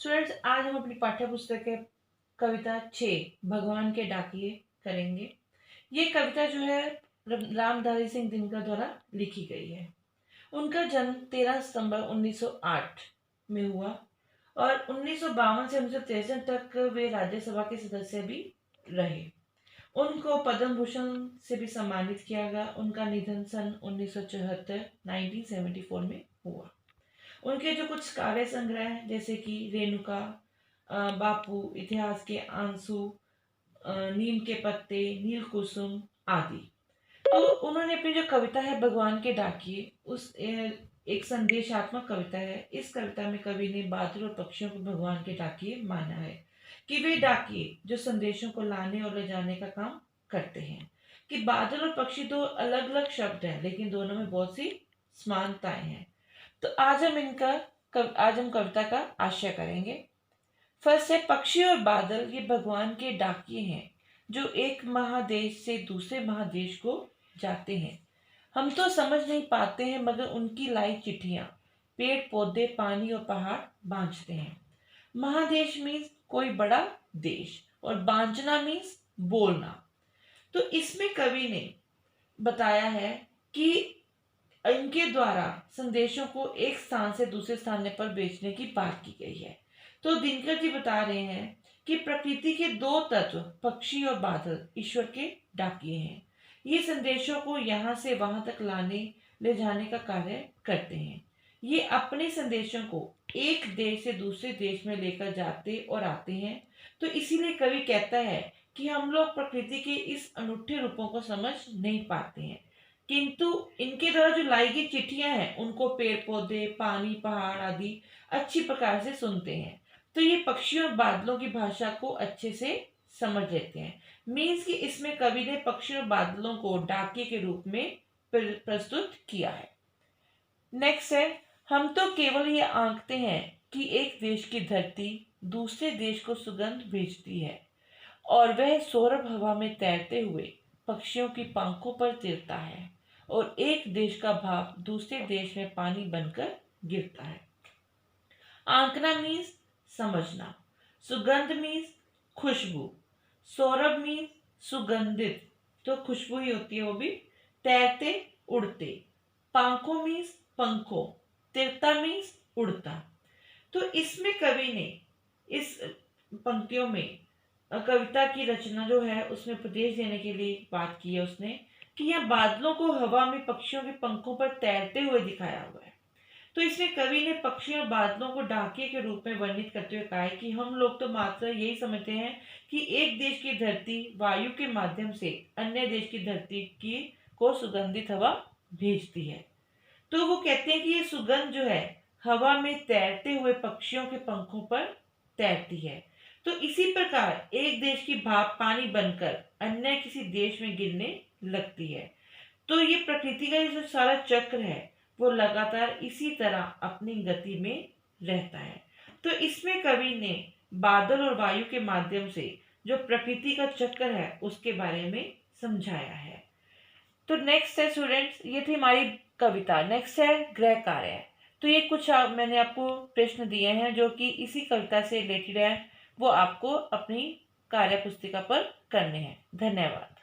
Students, आज हम अपनी पाठ्य पुस्तक है कविता 6 भगवान के डाकिए करेंगे। ये कविता जो है रामधारी सिंह दिनकर द्वारा लिखी गई है। उनका जन्म 13 सितंबर 1908 में हुआ और 1952 से 1963 तक वे राज्यसभा के सदस्य भी रहे। उनको पद्म भूषण से भी सम्मानित किया गया। उनका निधन सन 1974 में हुआ। उनके जो कुछ कार्य संग्रह हैं जैसे कि रेणुका, बापू, इतिहास के आंसू, नीम के पत्ते, नील कुसुम आदि। तो उन्होंने अपनी जो कविता है भगवान के डाकिए एक संदेशात्मक कविता है। इस कविता में कवि ने बादल और पक्षियों को भगवान के डाकिए माना है कि वे डाकिए जो संदेशों को लाने और ले जाने का काम करते हैं। कि बादल और पक्षी दो अलग अलग शब्द हैं लेकिन दोनों में बहुत सी समानताएं हैं। तो आज हम कविता का आशय करेंगे। फर्स्ट है, पक्षी और बादल ये भगवान के डाकिए हैं जो एक महादेश से दूसरे महादेश को जाते हैं। हम तो समझ नहीं पाते हैं मगर उनकी लाई चिट्ठियां पेड़ पौधे पानी और पहाड़ बांझते हैं। महादेश मीन्स कोई बड़ा देश और बांझना मीन्स बोलना। तो इसमें कवि ने बताया है कि इनके द्वारा संदेशों को एक स्थान से दूसरे स्थान पर भेजने की बात की गई है। तो दिनकर जी बता रहे हैं कि प्रकृति के दो तत्व पक्षी और बादल ईश्वर के डाकिए हैं। ये संदेशों को यहाँ से वहां तक लाने ले जाने का कार्य करते हैं। ये अपने संदेशों को एक देश से दूसरे देश में लेकर जाते और आते हैं। तो इसीलिए कवि कहता है कि हम लोग प्रकृति के इस अनूठे रूपों को समझ नहीं पाते हैं, किंतु इनके द्वारा जो लाई गई चिट्ठियां हैं उनको पेड़ पौधे पानी पहाड़ आदि अच्छी प्रकार से सुनते हैं। तो ये पक्षियों और बादलों की भाषा को अच्छे से समझ लेते हैं। मीन्स कि इसमें कवि ने पक्षियों और बादलों को डाकिए के रूप में प्रस्तुत किया है। नेक्स्ट है, हम तो केवल ये आंकते हैं कि एक देश की धरती दूसरे देश को सुगंध भेजती है और वह सौरभ हवा में तैरते हुए पक्षियों की पंखों पर तिरता है और एक देश का भाप दूसरे देश में पानी बनकर गिरता है। आंकना मीन्स समझना, सुगंध मीन्स खुशबू, सौरभ मीन्स सुगंधित, तो खुशबू ही होती है वो भी, तैरते उड़ते, पंखों मीन्स पंखों, तिरता मीन्स उड़ता। तो इसमें कवि ने इस पंक्तियों में कविता की रचना जो है उसमें उपदेश देने के लिए बात की है उसने कि यह बादलों को हवा में पक्षियों के पंखों पर तैरते हुए दिखाया हुआ है। तो इसमें कवि ने पक्षियों और बादलों को डाकिए के रूप में वर्णित करते हुए कहा है कि हम लोग तो मात्र यही समझते हैं कि एक देश की धरती वायु के माध्यम से अन्य देश की धरती की को सुगंधित हवा भेजती है। तो वो कहते हैं कि ये सुगंध जो है हवा में तैरते हुए पक्षियों के पंखों पर तैरती है। तो इसी प्रकार एक देश की भाप पानी बनकर अन्य किसी देश में गिरने लगती है। तो ये प्रकृति का जो सारा चक्र है वो लगातार इसी तरह अपनी गति में रहता है। तो इसमें कवि ने बादल और वायु के माध्यम से जो प्रकृति का चक्र है उसके बारे में समझाया है। तो नेक्स्ट है स्टूडेंट्स, ये थी हमारी कविता। नेक्स्ट है गृह कार्य। तो ये कुछ मैंने आपको प्रश्न दिए हैं जो कि इसी कविता से रिलेटेड है, वो आपको अपनी कार्य पुस्तिका पर करने हैं। धन्यवाद।